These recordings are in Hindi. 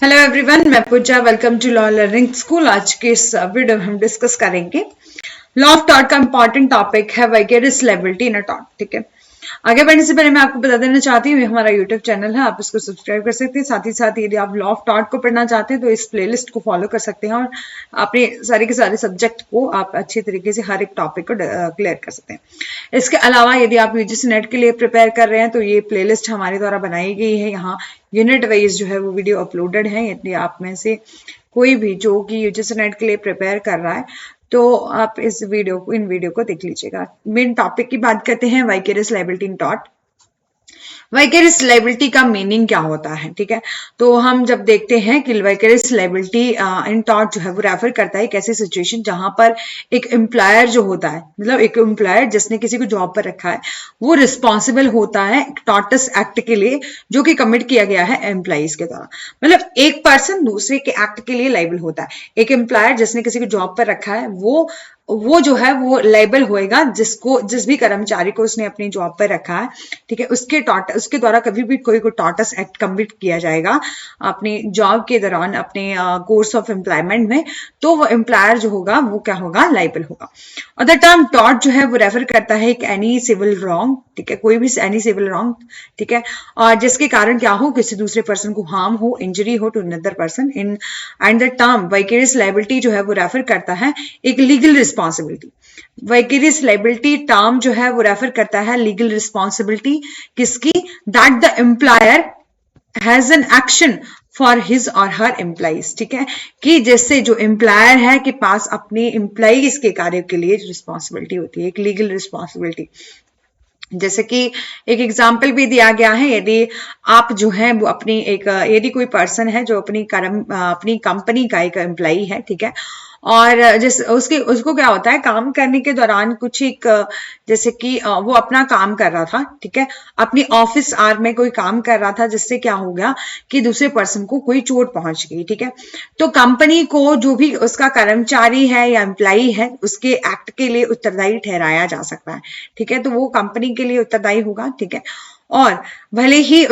हेलो एवरीवन, मैं Puja. Welcome to law learning school. आज के इस वीडियो में हम डिस्कस करेंगे लॉ ऑफ टॉर्ट का इंपॉर्टेंट टॉपिक है vicarious liability in a tort. ठीक है, आगे बढ़ने से पहले मैं आपको बता देना चाहती हूँ, ये हमारा यूट्यूब चैनल है, आप इसको सब्सक्राइब कर सकते हैं। साथ ही साथ यदि आप लॉ ऑफ टॉर्ट को पढ़ना चाहते हैं तो इस प्लेलिस्ट को फॉलो कर सकते हैं और अपने सारे के सारे सब्जेक्ट को आप अच्छी तरीके से हर एक टॉपिक को क्लियर कर सकते हैं। इसके अलावा यदि आप यूजीसी नेट के लिए प्रिपेयर कर रहे हैं तो ये प्लेलिस्ट हमारे द्वारा बनाई गई है। यहाँ यूनिट वाइज जो है वो वीडियो अपलोडेड है। यदि आप में से कोई भी जो कि यूजीसी नेट के लिए प्रिपेयर कर रहा है तो आप इन वीडियो को देख लीजिएगा। मेन टॉपिक की बात करते हैं, वाइकेरियस लायबिलिटी इन टॉर्ट। वाइकेरियस लायबिलिटी का मीनिंग क्या होता है? ठीक है, तो हम जब देखते हैं कि वाइकेरियस लायबिलिटी इन टॉर्ट जो है वो रेफर करता है एक ऐसी सिचुएशन जहां पर एक एम्प्लॉयर जो होता है, मतलब एक एम्प्लॉयर जिसने किसी को जॉब पर रखा है, वो रिस्पॉन्सिबल होता है टॉर्टस एक्ट के लिए जो कि कमिट किया गया है एम्प्लॉइज के द्वारा। मतलब एक पर्सन दूसरे के एक्ट के लिए लायबल होता है। एक एम्प्लॉयर जिसने किसी को जॉब पर रखा है वो जो है वो लायबल होएगा जिस भी कर्मचारी को उसने अपनी जॉब पर रखा है। ठीक है, उसके द्वारा कभी भी कोई टॉर्टस एक्ट कमिट किया जाएगा अपनी जॉब के दौरान, अपने कोर्स ऑफ एम्प्लॉयमेंट में, तो वो एम्प्लॉयर जो होगा वो क्या होगा, लायबल होगा। और द टर्म टॉर्ट जो है वो रेफर करता है एक एनी सिविल रॉन्ग। ठीक है, कोई भी एनी सिविल रॉन्ग, ठीक है, और जिसके कारण क्या हो, किसी दूसरे पर्सन को हार्म हो, इंजरी हो to another person in and the term vicarious liability जो है वो रेफर करता है एक legal responsibility. Vicarious liability term जो है वो रेफर करता है लीगल रिस्पॉन्सिबिलिटी किसकी, that the employer has an action for his or her employees. ठीक है, कि जैसे जो एम्प्लॉयर है के पास अपने एम्प्लॉइज के कार्य के लिए रिस्पॉन्सिबिलिटी होती है, एक लीगल रिस्पॉन्सिबिलिटी। जैसे कि एक एग्जाम्पल भी दिया गया है, यदि आप जो है वो यदि कोई पर्सन है जो अपनी कंपनी का एक एम्प्लॉई है, ठीक है, और उसको क्या होता है, काम करने के दौरान कुछ एक जैसे कि वो अपना काम कर रहा था, ठीक है, अपनी ऑफिस आवर में कोई काम कर रहा था, जिससे क्या हो गया कि दूसरे पर्सन को कोई चोट पहुंच गई। ठीक है, तो कंपनी को जो भी उसका कर्मचारी है या एम्प्लाई है उसके एक्ट के लिए उत्तरदायी ठहराया जा सकता है। ठीक है, तो वो कंपनी के लिए उत्तरदायी होगा। ठीक है, और भले ही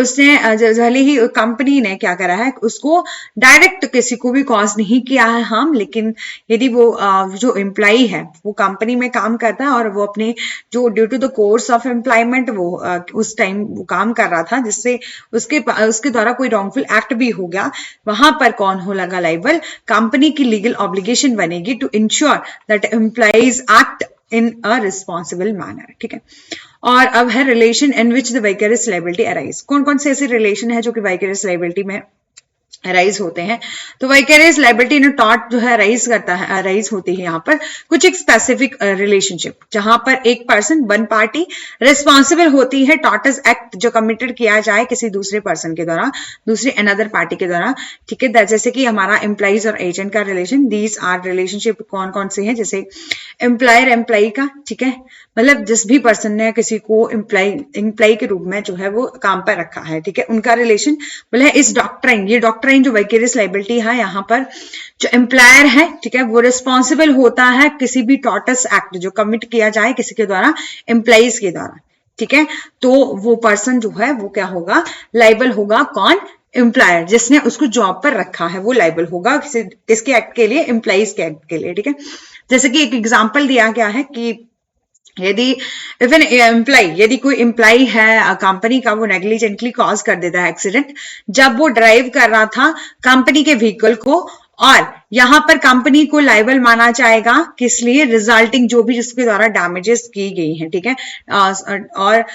कंपनी ने क्या करा है, उसको डायरेक्ट किसी को भी कॉज नहीं किया है हार्म, लेकिन यदि वो जो एम्प्लॉई है वो कंपनी में काम करता है और वो अपने जो due to the course of employment वो उस टाइम वो काम कर रहा था, जिससे उसके द्वारा कोई रॉन्गफुल एक्ट भी हो गया, वहां पर कौन हो लगा लायबल, कंपनी की लीगल ऑब्लिगेशन बनेगी to ensure that employees act in a responsible manner. ठीक है, और अब है relation in which the vicarious liability arise. कौन कौन से ऐसे रिलेशन है जो कि वाइकेरियस लायबिलिटी में अराइज होते हैं? तो वाइकेरियस लायबिलिटी इन टॉर्ट जो है अराइज होती है यहाँ पर कुछ एक स्पेसिफिक रिलेशनशिप, जहां पर एक पर्सन, वन पार्टी रिस्पॉन्सिबल होती है टॉर्टस एक्ट जो कमिटेड किया जाए किसी दूसरे पर्सन के द्वारा, दूसरे अनदर पार्टी के द्वारा। ठीक है, जैसे कि हमारा एम्प्लॉइज और एजेंट का रिलेशन, दीज आर रिलेशनशिप कौन कौन से हैं, जैसे एम्प्लॉयर एम्प्लॉई का, ठीक है, मतलब जिस भी पर्सन ने किसी को एम्प्लॉई के रूप में जो है वो काम पर रखा है, ठीक है, उनका रिलेशन बोले इस डॉक्ट्राइन, ये डॉक्ट्राइन जो वाइकेरियस लायबिलिटी है, यहाँ पर जो एम्प्लॉयर है, ठीक है, वो रिस्पॉन्सिबल होता है किसी भी टॉर्टस एक्ट जो कमिट किया जाए किसी के द्वारा, एम्प्लॉइज के द्वारा। ठीक है, तो वो पर्सन जो है वो क्या होगा, लायबल होगा। कौन? एम्प्लॉयर, जिसने उसको जॉब पर रखा है वो लायबल होगा किसके एक्ट के लिए, एम्प्लॉइज के एक्ट के लिए। ठीक है, जैसे कि एक एग्जाम्पल दिया गया है कि यदि कोई एम्प्लॉई है कंपनी का, वो नेग्लिजेंटली कॉज कर देता है एक्सीडेंट जब वो ड्राइव कर रहा था कंपनी के व्हीकल को, और यहां पर कंपनी को लायबल माना जाएगा किस लिए, रिजल्टिंग जो भी जिसके द्वारा डैमेजेस की गई हैं। ठीक है, और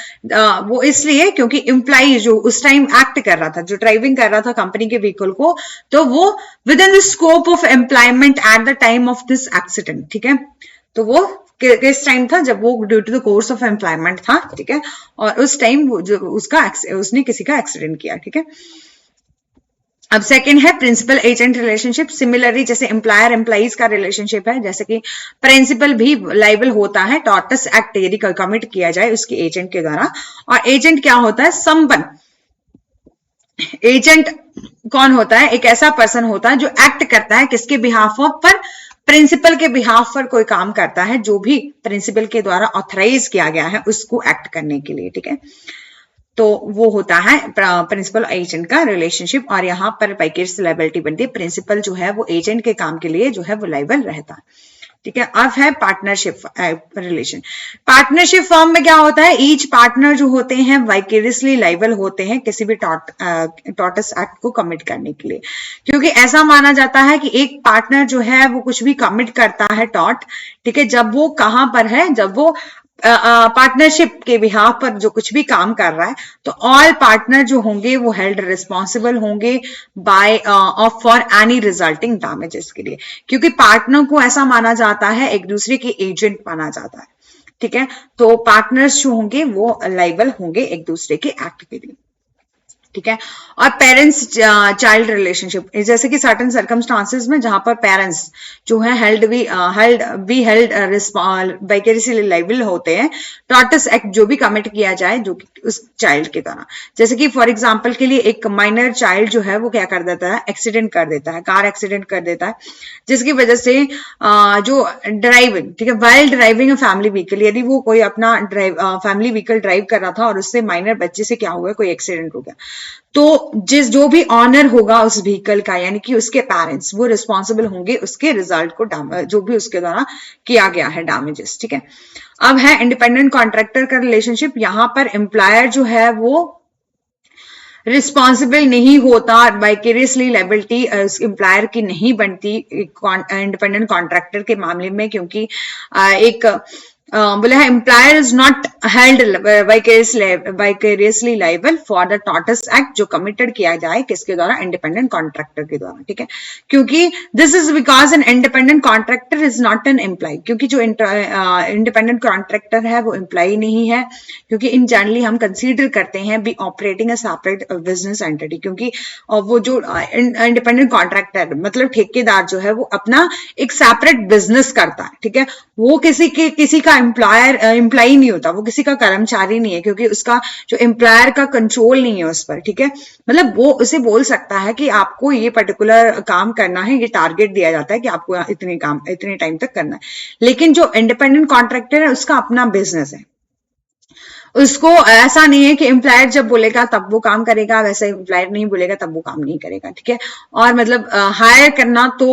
वो इसलिए क्योंकि एम्प्लॉई जो उस टाइम एक्ट कर रहा था, जो ड्राइविंग कर रहा था कंपनी के व्हीकल को, तो वो within the scope of employment at the time of this accident. ठीक है, तो वो किस टाइम था, जब वो due to the course of employment था। ठीक है, और उस टाइम उसने किसी का एक्सीडेंट किया। ठीक है, अब सेकंड है प्रिंसिपल एजेंट रिलेशनशिप। सिमिलरली जैसे एम्प्लॉयर एम्प्लॉइज का रिलेशनशिप है, जैसे कि प्रिंसिपल भी लायबल होता है टॉर्टस एक्ट यदि कमिट किया जाए उसके एजेंट के द्वारा। और एजेंट क्या होता है, समवन, एजेंट कौन होता है, एक ऐसा पर्सन होता है जो एक्ट करता है किसके बिहाफ ऑफ पर, प्रिंसिपल के बिहाफ पर कोई काम करता है जो भी प्रिंसिपल के द्वारा ऑथराइज किया गया है उसको एक्ट करने के लिए। ठीक है, तो वो होता है प्रिंसिपल एजेंट का रिलेशनशिप, और यहाँ पर वाइकेरियस लायबिलिटी बनती है। प्रिंसिपल जो है वो एजेंट के काम के लिए जो है वो लायबल रहता है, ठीक है। अब है पार्टनरशिप रिलेशन। पार्टनरशिप फॉर्म में क्या होता है, ईच पार्टनर जो होते हैं वाइकेरियसली लायबल होते हैं किसी भी टॉर्टस एक्ट को कमिट करने के लिए, क्योंकि ऐसा माना जाता है कि एक पार्टनर जो है वो कुछ भी कमिट करता है टॉर्ट, ठीक है, जब वो कहां पर है, जब वो पार्टनरशिप के बिहाफ पर जो कुछ भी काम कर रहा है, तो ऑल पार्टनर जो होंगे वो हेल्ड रिस्पॉन्सिबल होंगे by for any resulting damages के लिए, क्योंकि पार्टनर को ऐसा माना जाता है, एक दूसरे के एजेंट माना जाता है, ठीक है। तो पार्टनर्स जो होंगे वो लायबल होंगे एक दूसरे के एक्ट के लिए, ठीक है। और पेरेंट्स चाइल्ड रिलेशनशिप, जैसे कि सर्टेन सर्कमस्टांसेस में जहां पर पेरेंट्स जो है हेल्ड वाइकेरियसली लायबल होते हैं टॉर्टस एक्ट जो भी कमिट किया जाए जो कि उस चाइल्ड के द्वारा। जैसे कि फॉर एग्जांपल के लिए एक माइनर चाइल्ड जो है वो क्या कर देता है, एक्सीडेंट कर देता है, कार एक्सीडेंट कर देता है, जिसकी वजह से जो ड्राइविंग, ठीक है, वाइल ड्राइविंग फैमिली व्हीकल, यदि वो कोई अपना फैमिली व्हीकल ड्राइव कर रहा था और उससे माइनर बच्चे से क्या हुआ, कोई एक्सीडेंट हो गया, तो जो भी ऑनर होगा उस व्हीकल का, यानी कि उसके पेरेंट्स, वो रिस्पॉन्सिबल होंगे उसके रिजल्ट को जो भी उसके द्वारा किया गया है डैमेजेस, ठीक है। अब है इंडिपेंडेंट कॉन्ट्रैक्टर का रिलेशनशिप। यहां पर एम्प्लॉयर जो है वो रिस्पॉन्सिबल नहीं होता, वाइकेरियसली लायबिलिटी एम्प्लॉयर की नहीं बनती इंडिपेंडेंट कॉन्ट्रैक्टर के मामले में, क्योंकि एक बोला है employer is not held vicariously liable for the tort's act जो कमिटेड किया जाए किसके द्वारा, इंडिपेंडेंट कॉन्ट्रैक्टर के द्वारा, ठीक है। क्योंकि this is because an independent contractor is not an employee, क्योंकि जो इंडिपेंडेंट कॉन्ट्रैक्टर है वो एम्प्लॉय नहीं है, क्योंकि इन जनरली हम कंसीडर करते हैं be operating a separate business entity, क्योंकि वो जो इंडिपेंडेंट कॉन्ट्रैक्टर मतलब ठेकेदार जो है वो अपना एक सेपरेट बिजनेस करता है, ठीक है। वो किसी का एम्प्लॉय नहीं होता, वो किसी का कर्मचारी नहीं है, क्योंकि उसका जो एम्प्लॉयर का कंट्रोल नहीं है उस पर, ठीक है। मतलब वो उसे बोल सकता है कि आपको ये पर्टिकुलर काम करना है, ये टारगेट दिया जाता है कि आपको इतने टाइम तक करना है, लेकिन जो इंडिपेंडेंट कॉन्ट्रैक्टर है उसका अपना बिजनेस है, उसको ऐसा नहीं है कि एम्प्लॉयर जब बोलेगा तब वो काम करेगा, वैसे एम्प्लॉयर नहीं बोलेगा तब वो काम नहीं करेगा, ठीक है। और मतलब हायर करना तो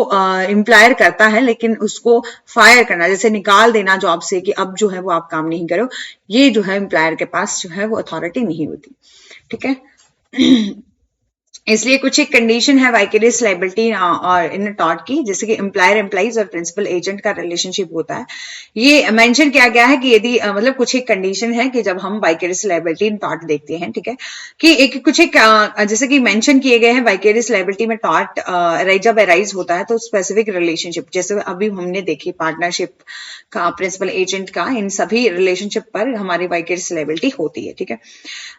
एम्प्लॉयर करता है, लेकिन उसको फायर करना, जैसे निकाल देना जॉब से कि अब जो है वो आप काम नहीं करो, ये जो है एम्प्लॉयर के पास जो है वो अथॉरिटी नहीं होती, ठीक है। इसलिए कुछ एक कंडीशन है वाइकेरियस लायबिलिटी और इन टॉर्ट की, जैसे कि एम्प्लॉयर एम्प्लॉइज और प्रिंसिपल एजेंट का रिलेशनशिप होता है, ये मेंशन किया गया है कि यदि मतलब कुछ एक कंडीशन है कि जब हम वाइकेरियस लायबिलिटी इन टॉर्ट देखते हैं, ठीक है, कि एक कुछ एक जैसे कि मेंशन किए गए हैं वाइकेरियस लायबिलिटी में टॉर्ट जब अराइज होता है तो स्पेसिफिक रिलेशनशिप, जैसे अभी हमने देखी पार्टनरशिप का, प्रिंसिपल एजेंट का, इन सभी रिलेशनशिप पर हमारी वाइकेरियस लायबिलिटी होती है, ठीक है।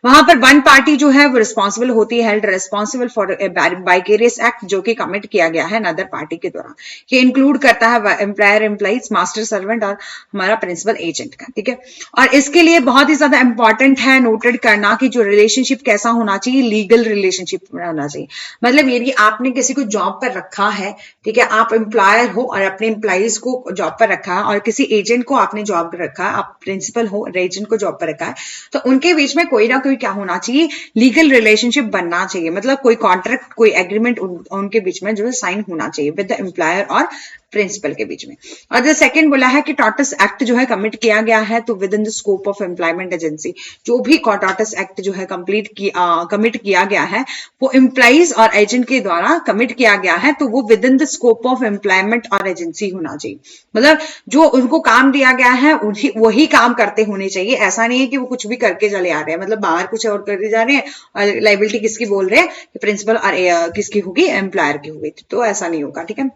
वहां पर वन पार्टी जो है वो रिस्पॉन्सिबल होती है, held responsible for vicarious act जो कि कमिट किया गया है अदर पार्टी के द्वारा। ये इंक्लूड करता है एम्प्लॉयर एम्प्लॉइज, मास्टर सर्वेंट और हमारा प्रिंसिपल एजेंट का, ठीक है। और इसके लिए बहुत ही ज्यादा इंपॉर्टेंट है नोटेड करना कि जो रिलेशनशिप कैसा होना चाहिए, लीगल रिलेशनशिप होना चाहिए। मतलब यदि आपने किसी को जॉब पर रखा है, ठीक है, आप एम्प्लॉयर हो और अपने एम्प्लॉइज को जॉब पर रखा है, और किसी एजेंट को आपने जॉब पर रखा है, आप प्रिंसिपल हो और एजेंट को जॉब पर रखा है, तो उनके बीच में कोई ना कोई क्या होना चाहिए, लीगल रिलेशनशिप बनना चाहिए, मतलब कोई कॉन्ट्रैक्ट, कोई एग्रीमेंट उनके बीच में जो है साइन होना चाहिए विद द एम्प्लॉयर और प्रिंसिपल के बीच में। और जो सेकंड बोला है कि टॉर्टस एक्ट जो है कमिट किया गया है तो with in the scope of employment agency, जो भी टॉर्टस एक्ट जो है कमिट किया गया है वो एम्प्लॉइज और एजेंट के द्वारा कमिट किया गया है, तो वो within the scope of employment और एजेंसी होना चाहिए, मतलब जो उनको काम दिया गया है वही काम करते होने चाहिए। ऐसा नहीं है कि वो कुछ भी करके चले आ रहे हैं, मतलब बाहर कुछ और करके जा रहे हैं और लायबिलिटी किसकी बोल रहे हैं, प्रिंसिपल और किसकी होगी, एम्प्लॉयर की होगी, तो ऐसा नहीं होगा, ठीक है।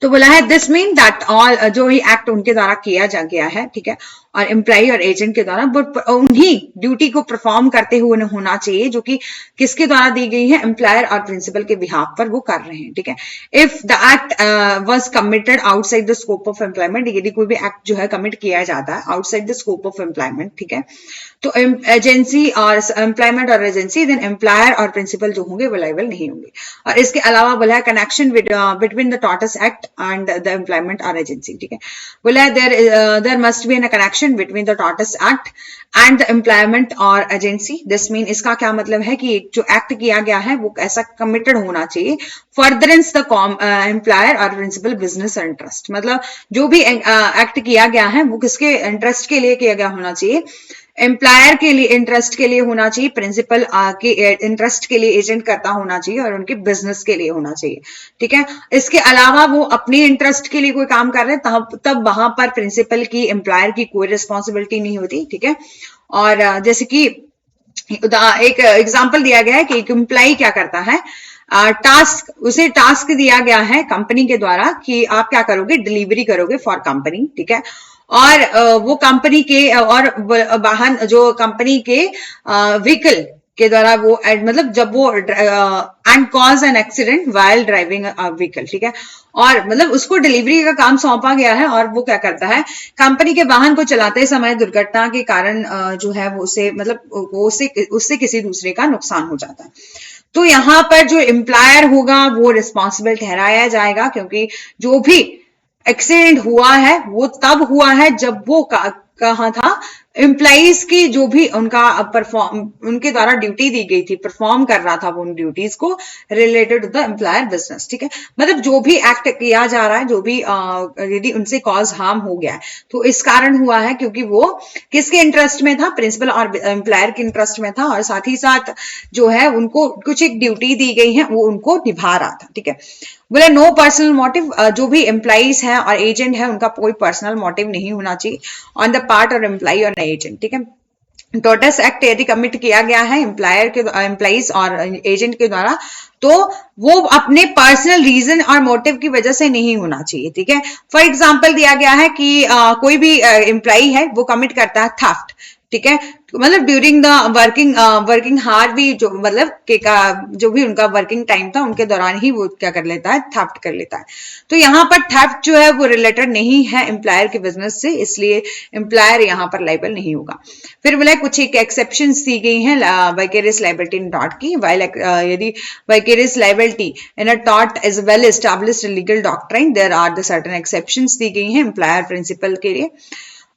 तो बोला है दिस मीन दैट ऑल जो ही एक्ट उनके द्वारा किया जा गया है, ठीक है, और एम्प्लॉय और एजेंट के द्वारा उन्हीं ड्यूटी को परफॉर्म करते हुए होना चाहिए जो कि किसके द्वारा दी गई है, एम्प्लॉयर और प्रिंसिपल के बिहाफ पर वो कर रहे हैं, ठीक है। If the act was committed outside the scope of employment, यदि कोई भी एक्ट जो है कमिट किया जाता है outside the scope of employment, ठीक है, तो एजेंसी और एम्प्लॉयमेंट और एजेंसी, देन एम्प्लॉयर और प्रिंसिपल जो होंगे वो लायबल नहीं होंगे। और इसके अलावा बोला है connection between the tort's act and the employment और एजेंसी, ठीक है। बोला है there must be an connection between the tort's act and the employment और एजेंसी। दिस मीन, इसका क्या मतलब है कि जो एक्ट किया गया है वो ऐसा कमिटेड होना चाहिए, फर्दरेंस द एम्प्लॉयर और प्रिंसिपल बिजनेस इंटरेस्ट। मतलब जो भी एक्ट किया गया है वो किसके इंटरेस्ट के लिए किया गया होना चाहिए, एम्प्लॉयर के लिए इंटरेस्ट के लिए होना चाहिए, प्रिंसिपल के इंटरेस्ट के लिए एजेंट करता होना चाहिए और उनके बिजनेस के लिए होना चाहिए, ठीक है। इसके अलावा वो अपनी इंटरेस्ट के लिए कोई काम कर रहे हैं तब वहां पर प्रिंसिपल की एम्प्लॉयर की कोई रिस्पॉन्सिबिलिटी नहीं होती, ठीक है। और जैसे कि एक एग्जाम्पल दिया गया है कि एक एम्प्लॉय क्या करता है, उसे टास्क दिया गया है कंपनी के द्वारा कि आप क्या करोगे, डिलीवरी करोगे फॉर कंपनी, ठीक है। और वो कंपनी के और वाहन जो कंपनी के व्हीकल के द्वारा वो मतलब जब वो and cause an accident while driving vehicle, ठीक है। और मतलब उसको डिलीवरी का काम सौंपा गया है और वो क्या करता है, कंपनी के वाहन को चलाते समय दुर्घटना के कारण जो है वो उसे मतलब उससे किसी दूसरे का नुकसान हो जाता है। तो यहाँ पर जो एम्प्लॉयर होगा वो रिस्पॉन्सिबल ठहराया जाएगा, क्योंकि जो भी एक्सीडेंट हुआ है वो तब हुआ है जब वो कहा था, एम्प्लॉइज की जो भी उनके द्वारा ड्यूटी दी गई थी, परफॉर्म कर रहा था वो उन ड्यूटीज को related to the employer business, ठीक है। मतलब जो भी एक्ट किया जा रहा है, जो भी यदि उनसे कॉज हार्म हो गया है तो इस कारण हुआ है क्योंकि वो किसके इंटरेस्ट में था, प्रिंसिपल और एम्प्लॉयर के इंटरेस्ट में था, और साथ ही साथ जो है उनको कुछ एक ड्यूटी दी गई है वो उनको निभा रहा था, ठीक है। बोले नो पर्सनल मोटिव, जो भी एम्प्लॉइज है और एजेंट है उनका कोई पर्सनल मोटिव नहीं होना चाहिए ऑन द पार्ट और एम्प्लॉय और एजेंट, ठीक है। टॉर्टस एक्ट यदि कमिट किया गया है एम्प्लॉइज और एजेंट के द्वारा, तो वो अपने पर्सनल रीजन और मोटिव की वजह से नहीं होना चाहिए, ठीक है। फॉर एग्जांपल दिया गया है कि कोई भी एम्प्लॉय है वो कमिट करता है थेफ्ट, ठीक है। मतलब ड्यूरिंग द वर्किंग हार भी जो मतलब जो भी उनका वर्किंग टाइम था उनके दौरान ही वो क्या कर लेता है, थेफ्ट कर लेता है। तो यहाँ पर थेफ्ट जो है वो रिलेटेड नहीं है एम्प्लॉयर के बिजनेस से, इसलिए एम्प्लॉयर यहाँ पर लाइबल नहीं होगा। फिर बोला कुछ एक एक्सेप्शंस दी गई हैं वाइकेरियस लाइबिलिटी इन टॉर्ट की, यदि vicarious liability in a tort is well established legal doctrine, there are the certain exceptions दी गई हैं एम्प्लॉयर प्रिंसिपल के लिए,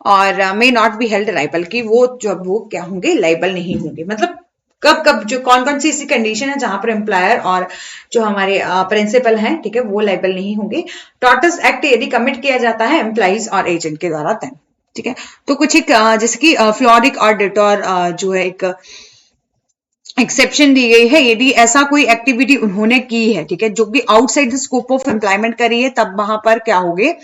और may not be held liable, कि वो क्या होंगे, लाइबल नहीं होंगे। मतलब कब जो कौन सी ऐसी कंडीशन है जहां पर एम्प्लॉयर और जो हमारे प्रिंसिपल हैं, ठीक है, वो लाइबल नहीं होंगे। टॉर्टस एक्ट यदि कमिट किया जाता है एम्प्लॉइज और एजेंट के द्वारा तब, ठीक है। तो कुछ एक जैसे कि फ्लोरिक और डेटोर जो है एक एक्सेप्शन दी गई है, यदि ऐसा कोई एक्टिविटी उन्होंने की है, ठीक है, जो कि outside the scope of employment करी है, तब वहां पर क्या होंगे,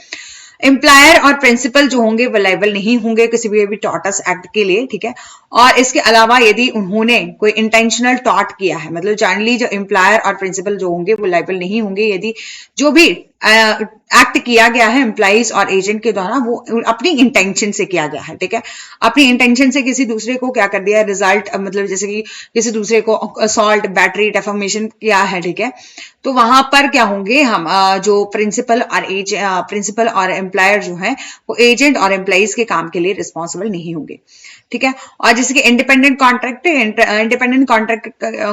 एम्प्लॉयर और प्रिंसिपल जो होंगे वो लाइबल नहीं होंगे किसी भी टॉर्टस एक्ट के लिए, ठीक है। और इसके अलावा यदि उन्होंने कोई इंटेंशनल टॉर्ट किया है, मतलब जनरली जो एम्प्लॉयर और प्रिंसिपल जो होंगे वो लाइबल नहीं होंगे यदि जो भी एक्ट किया गया है एम्प्लॉइज और एजेंट के द्वारा वो अपनी इंटेंशन से किया गया है, ठीक है। अपनी इंटेंशन से किसी दूसरे को क्या कर दिया, रिजल्ट मतलब जैसे कि किसी दूसरे को असॉल्ट, बैटरी, डेफामेशन किया है, ठीक है। तो वहां पर क्या होंगे, हम जो प्रिंसिपल और एम्प्लॉयर जो है वो एजेंट और एम्प्लॉइज के काम के लिए रिस्पॉन्सिबल नहीं होंगे, ठीक है। और जैसे कि इंडिपेंडेंट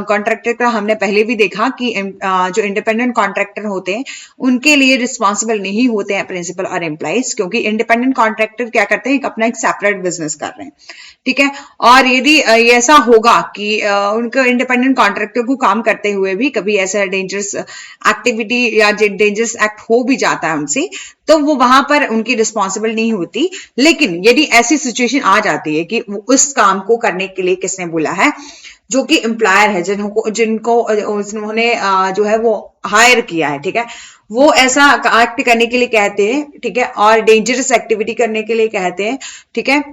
कॉन्ट्रैक्टर का हमने पहले भी देखा कि जो इंडिपेंडेंट कॉन्ट्रैक्टर होते हैं उनके लिए रिस्पॉन्सिबल नहीं होते हैं प्रिंसिपल और एम्प्लॉइज, क्योंकि इंडिपेंडेंट कॉन्ट्रैक्टर क्या करते हैं, अपना एक सेपरेट बिजनेस कर रहे हैं, ठीक है। और यदि ऐसा होगा कि उनको इंडिपेंडेंट कॉन्ट्रैक्टर को काम करते हुए भी कभी ऐसा डेंजरस एक्टिविटी या डेंजरस एक्ट हो भी जाता है उनसे, तो वो वहां पर उनकी रिस्पॉन्सिबल नहीं होती। लेकिन यदि ऐसी सिचुएशन आ जाती है कि उस काम को करने के लिए किसने बोला है, जो कि एम्प्लॉयर है, जिनको उन्होंने जो है वो हायर किया है, ठीक है, वो ऐसा एक्ट करने के लिए कहते हैं, ठीक है, और डेंजरस एक्टिविटी करने के लिए कहते हैं, ठीक है,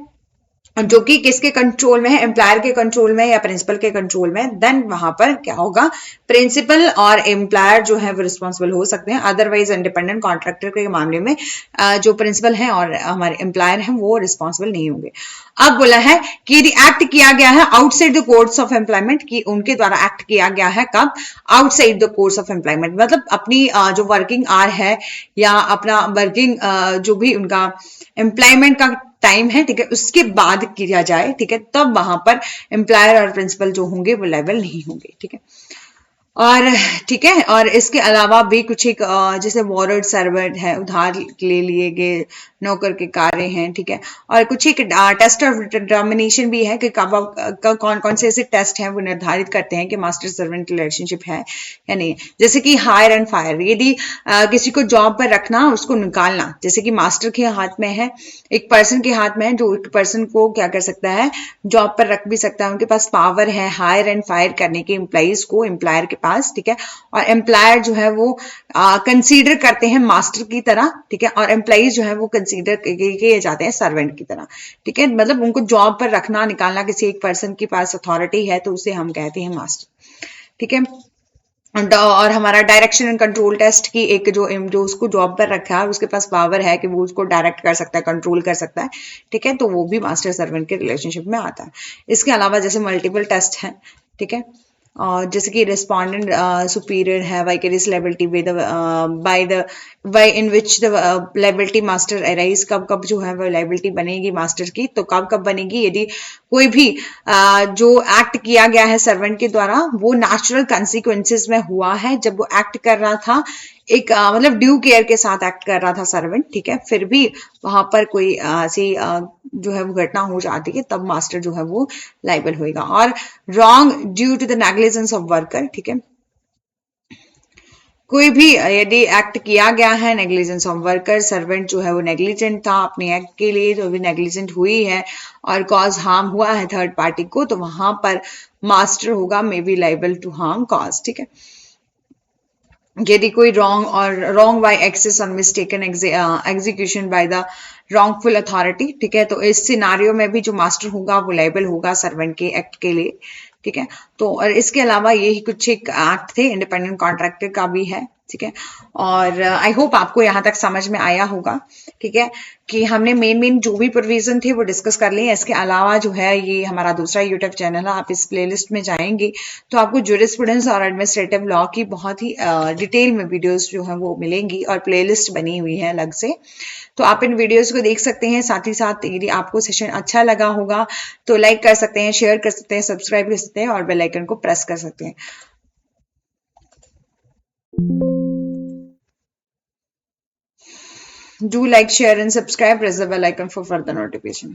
जो कि किसके कंट्रोल में है, एम्प्लॉयर के कंट्रोल में या प्रिंसिपल के कंट्रोल में, देन वहां पर क्या होगा, प्रिंसिपल और एम्प्लॉयर जो है वो रिस्पॉन्सिबल हो सकते हैं। अदरवाइज इंडिपेंडेंट कॉन्ट्रैक्टर के मामले में जो प्रिंसिपल हैं और हमारे एम्प्लॉयर हैं वो रिस्पॉन्सिबल नहीं होंगे। अब बोला है कि यदि एक्ट किया गया है outside the course of employment, की उनके द्वारा एक्ट किया गया है कब, outside the course of employment, मतलब अपनी जो वर्किंग आवर है या अपना वर्किंग जो भी उनका एम्प्लॉयमेंट का टाइम है, ठीक है, उसके बाद किया जाए, ठीक है, तब वहां पर एम्प्लॉयर और प्रिंसिपल जो होंगे वो लायबल नहीं होंगे, ठीक है। और ठीक है, और इसके अलावा भी कुछ एक जैसे बोरोड सर्वेंट है, उधार ले लिए गए नौकर के कार्य हैं, ठीक है। और कुछ एक टेस्ट ऑफ डिटर्मिनेशन भी है कि कौन कौन से ऐसे टेस्ट हैं वो निर्धारित करते हैं कि मास्टर सर्वेंट रिलेशनशिप है या नहीं। जैसे कि हायर एंड फायर, यदि किसी को जॉब पर रखना उसको निकालना, जैसे कि मास्टर के हाथ में है, एक पर्सन के हाथ में है जो एक पर्सन को क्या कर सकता है, जॉब पर रख भी सकता है, उनके पास पावर है हायर एंड फायर करने के एम्प्लॉइज को एम्प्लॉयर के पास, ठीक है। और एम्प्लॉयर जो है वो कंसीडर करते हैं मास्टर की तरह, ठीक है, और एम्प्लॉइज जो है वो कंसीडर किए जाते हैं सर्वेंट की तरह, ठीक है। मतलब उनको जॉब पर रखना निकालना किसी एक पर्सन के पास अथॉरिटी है तो उसे हम कहते हैं मास्टर, ठीक है। और हमारा डायरेक्शन एंड कंट्रोल टेस्ट की एक जो उसको जॉब पर रखा है उसके पास पावर है कि वो उसको डायरेक्ट कर सकता है, कंट्रोल कर सकता है, ठीक है। तो वो भी मास्टर सर्वेंट के रिलेशनशिप में आता है। इसके अलावा जैसे मल्टीपल टेस्ट हैं, ठीक है। और जैसे कि रिस्पोंडेंट सुपीरियर है, vicarious liability by in which the liability master arise, कब कब जो है वो लायबिलिटी बनेगी मास्टर की, तो कब कब बनेगी, यदि कोई भी जो एक्ट किया गया है सर्वेंट के द्वारा वो नेचुरल कंसिक्वेंसेस में हुआ है, जब वो एक्ट कर रहा था एक मतलब ड्यू केयर के साथ एक्ट कर रहा था सर्वेंट, ठीक है, फिर भी वहां पर कोई ऐसी जो है वो घटना हो जाती है तब मास्टर जो है वो लाइबल होएगा। और wrong due to the negligence of worker, ठीक है, कोई भी यदि एक्ट किया गया है नेग्लिजेंस ऑफ वर्कर, सर्वेंट जो है वो नेग्लिजेंट था अपने एक्ट के लिए, जो भी नेग्लिजेंट हुई है और कॉज हार्म हुआ है थर्ड पार्टी को, तो वहां पर मास्टर होगा may be liable to harm cause, ठीक है। यदि कोई wrong by excess or mistaken execution by the wrongful authority, ठीक है, तो इस सिनारियो में भी जो मास्टर होगा वो लाइबल होगा सर्वेंट के एक्ट के लिए, ठीक है। तो और इसके अलावा यही कुछ एक एक्ट थे, इंडिपेंडेंट कॉन्ट्रैक्टर का भी है, ठीक है। और आई होप आपको यहाँ तक समझ में आया होगा, ठीक है, कि हमने मेन जो भी प्रोविजन थे वो डिस्कस कर लिए। इसके अलावा जो है ये हमारा दूसरा यूट्यूब चैनल है, आप इस प्लेलिस्ट में जाएंगे तो आपको ज्यूरिस्प्रूडेंस और एडमिनिस्ट्रेटिव लॉ की बहुत ही डिटेल में वीडियोस जो है वो मिलेंगी और प्लेलिस्ट बनी हुई है अलग से, तो आप इन वीडियोस को देख सकते हैं। साथ ही साथ यदि आपको सेशन अच्छा लगा होगा तो लाइक कर सकते हैं, शेयर कर सकते हैं, सब्सक्राइब कर सकते हैं और बेल आइकन को प्रेस कर सकते हैं। Do like, share and subscribe. Press the bell icon for further notification.